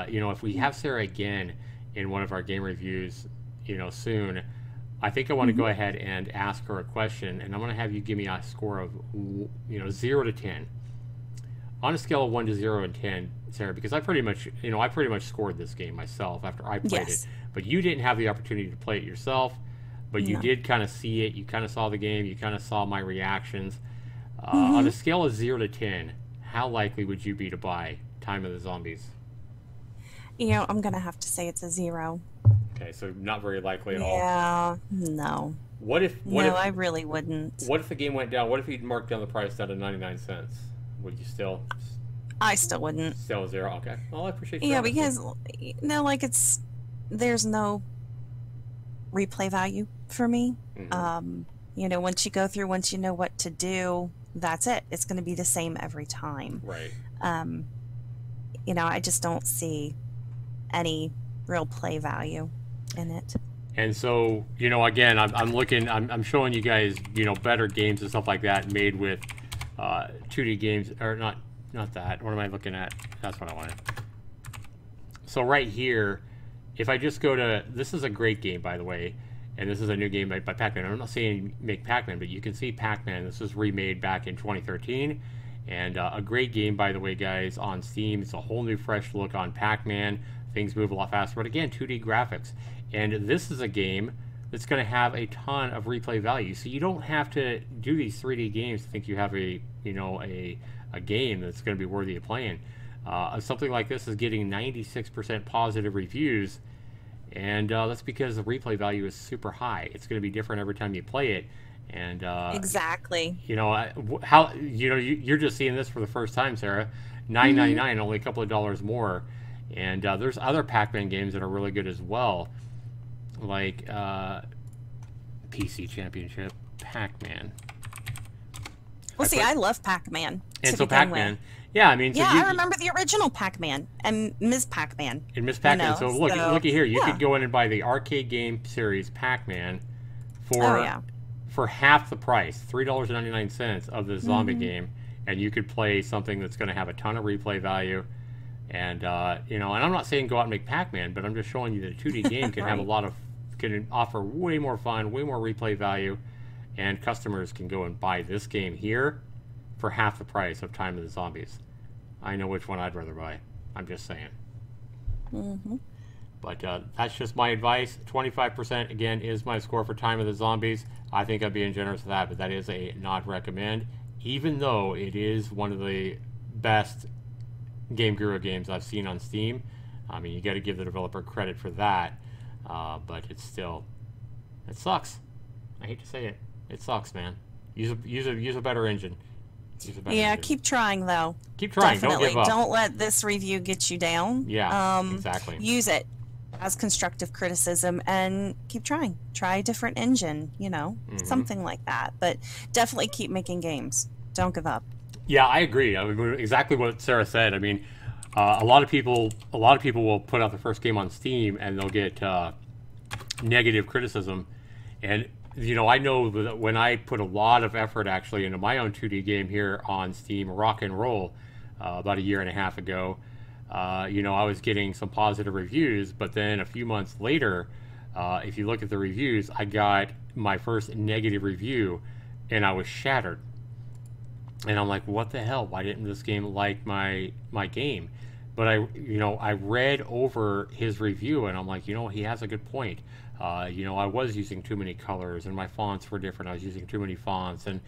you know, if we have Sarah again in one of our game reviews, you know, soon, I think I want to go ahead and ask her a question, and I'm going to have you give me a score of, you know, 0 to 10. On a scale of 1 to 0 and 10, Sarah, because I pretty much, you know, I pretty much scored this game myself after I played it, but you didn't have the opportunity to play it yourself, but you did kind of see it, you kind of saw the game, you kind of saw my reactions. On a scale of 0 to 10, how likely would you be to buy Time of the Zombies? You know, I'm going to have to say it's a 0. Okay, so not very likely at all. Yeah, no. What if? I really wouldn't. What if the game went down? What if you'd marked down the price down to 99 cents? Would you still? I still wouldn't. Still 0. Okay. Well, I appreciate. Yeah, because no, like there's no replay value for me. You know, once you go through, once you know what to do, that's it. It's going to be the same every time. Right. You know, I just don't see any real play value in it. And so, you know, again, I'm looking, I'm showing you guys, you know, better games and stuff like that made with 2D games, or not that. What am I looking at? That's what I wanted. So right here, if I just go to, this is a great game, by the way, and this is a new game by Pac-Man. I'm not saying make Pac-Man, but you can see Pac-Man. This was remade back in 2013, and a great game, by the way, guys, on Steam. It's a whole new, fresh look on Pac-Man. Things move a lot faster, but again, 2D graphics. And this is a game that's going to have a ton of replay value. So you don't have to do these 3D games to think you have a, you know, a game that's going to be worthy of playing. Something like this is getting 96% positive reviews, and that's because the replay value is super high. It's going to be different every time you play it. And exactly. You know, how, you know, you're just seeing this for the first time, Sarah. $9.99, only a couple of dollars more. And there's other Pac-Man games that are really good as well, like PC Championship, Pac-Man. Well, see, I love Pac-Man. And so Pac-Man, yeah, I mean, so I remember the original Pac-Man and Ms. Pac-Man. And Ms. Pac-Man. You know, so looky here, you could go in and buy the arcade game series Pac-Man for half the price, $3.99 of the zombie game, and you could play something that's going to have a ton of replay value. And you know, and I'm not saying go out and make Pac-Man, but I'm just showing you that a 2D game can have a lot of, can offer way more fun, way more replay value, and customers can go and buy this game here for half the price of Time of the Zombies. I know which one I'd rather buy. I'm just saying. But that's just my advice. 25% again is my score for Time of the Zombies. I think I'm being generous with that, but that is a not recommend, even though it is one of the best GameGuru games I've seen on Steam. I mean, you got to give the developer credit for that, but it's still, it sucks. I hate to say it. It sucks, man. Use a better engine. Yeah, keep trying though. Keep trying. Definitely. Don't give up. Don't let this review get you down. Yeah, exactly. Use it as constructive criticism and keep trying. Try a different engine, you know, something like that. But definitely keep making games. Don't give up. Yeah, I agree. I mean, exactly what Sarah said. I mean, a lot of people will put out the first game on Steam and they'll get negative criticism, And you know, I know that when I put a lot of effort actually into my own 2D game here on Steam, Rock and Roll, about a year and a half ago, you know, I was getting some positive reviews, but then a few months later, if you look at the reviews, I got my first negative review, and I was shattered. And I'm like, what the hell? Why didn't this game like my game? But I read over his review, and I'm like, you know, he has a good point. You know, I was using too many colors, and my fonts were different. I was using too many fonts, and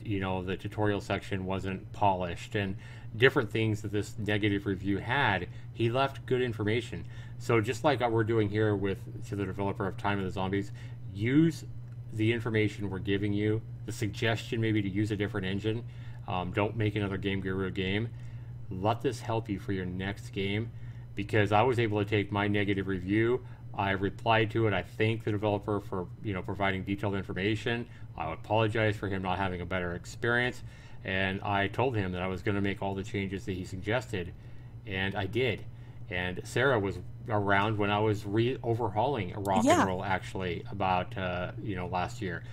you know, the tutorial section wasn't polished, and different things that this negative review had. He left good information. So just like we're doing here to the developer of Time of the Zombies, use the information we're giving you. The suggestion maybe to use a different engine. Don't make another GameGuru game. Let this help you for your next game, because I was able to take my negative review. I replied to it. I thank the developer for, you know, providing detailed information. I apologize for him not having a better experience, and I told him that I was going to make all the changes that he suggested, and I did. And Sarah was around when I was overhauling Rock and Roll actually about you know, last year.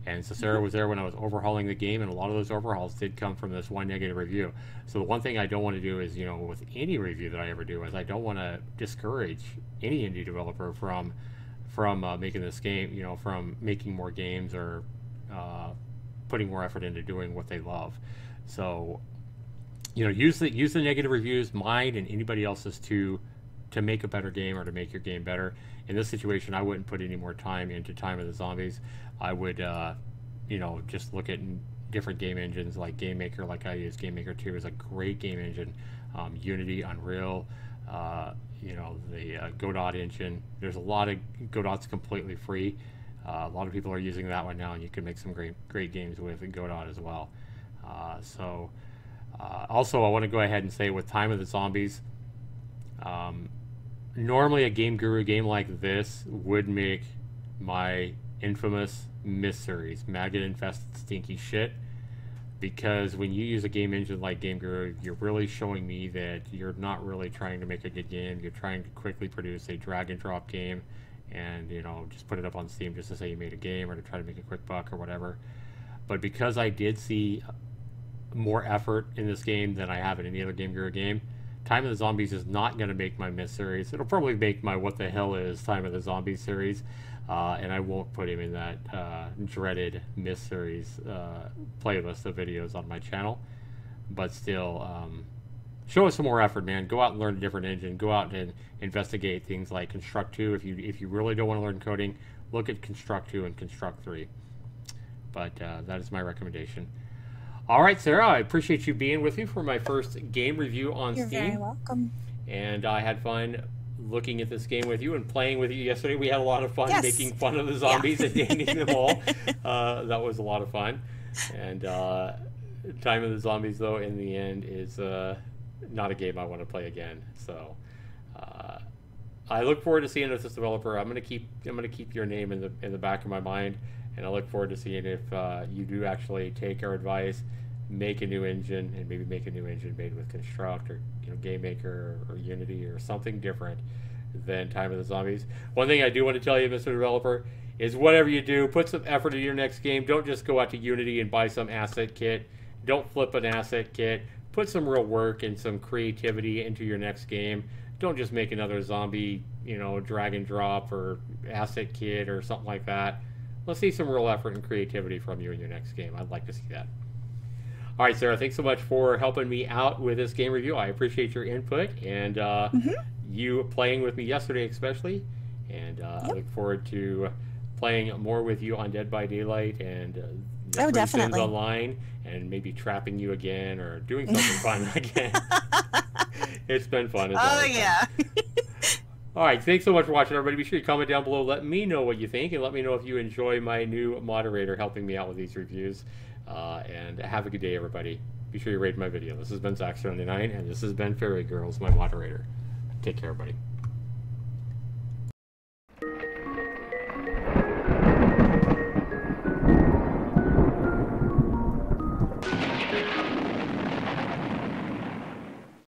And so Sarah was there when I was overhauling the game, and a lot of those overhauls did come from this one negative review. So the one thing I don't want to do is, you know, with any review that I ever do, is I don't want to discourage any indie developer from making this game, you know, from making more games or putting more effort into doing what they love. So, you know, use the negative reviews, mine and anybody else's, to make a better game or to make your game better. In this situation, I wouldn't put any more time into Time of the Zombies. I would, you know, just look at different game engines like GameMaker, like I use. GameMaker 2 is a great game engine. Unity, Unreal, you know, the Godot engine. There's a lot of Godot's completely free. A lot of people are using that one now, and you can make some great games with Godot as well. Also, I want to go ahead and say with Time of the Zombies, normally a GameGuru game like this would make my infamous mysteries, maggot infested stinky shit, because when you use a game engine like GameGuru, you're really showing me that you're not really trying to make a good game. You're trying to quickly produce a drag and drop game and, you know, just put it up on Steam just to say you made a game or to try to make a quick buck or whatever. But because I did see more effort in this game than I have in any other GameGuru game, Time of the Zombies is not going to make my Myth series. It'll probably make my What the Hell is Time of the Zombies series, and I won't put him in that dreaded Myth series playlist of videos on my channel. But still, show us some more effort, man. Go out and learn a different engine. Go out and investigate things like Construct 2. If you really don't want to learn coding, look at Construct 2 and Construct 3. But that is my recommendation. All right, Sarah, I appreciate you being with me for my first game review on Steam. You're very welcome. And I had fun looking at this game with you and playing with you yesterday. We had a lot of fun making fun of the zombies and naming them all. That was a lot of fun. And Time of the Zombies, though, in the end, is not a game I want to play again. So I look forward to seeing if this developer. I'm gonna keep your name in the back of my mind. And I look forward to seeing if you do actually take our advice, make a new engine, and maybe make a new engine made with Construct or, you know, GameMaker or Unity or something different than Time of the Zombies. One thing I do want to tell you, Mr. Developer, is whatever you do, put some effort into your next game. Don't just go out to Unity and buy some asset kit. Don't flip an asset kit. Put some real work and some creativity into your next game. Don't just make another zombie, you know, drag and drop or asset kit or something like that. Let's see some real effort and creativity from you in your next game. I'd like to see that. All right, Sarah, thanks so much for helping me out with this game review. I appreciate your input and you playing with me yesterday especially. And I look forward to playing more with you on Dead by Daylight and definitely online, and maybe trapping you again or doing something fun again. It's been fun. Yeah. All right, thanks so much for watching, everybody. Be sure to comment down below. Let me know what you think, and let me know if you enjoy my new moderator helping me out with these reviews. And have a good day, everybody. Be sure you rate my video. This has been Zaxtorian, and this has been Fairy Girls, my moderator. Take care, everybody.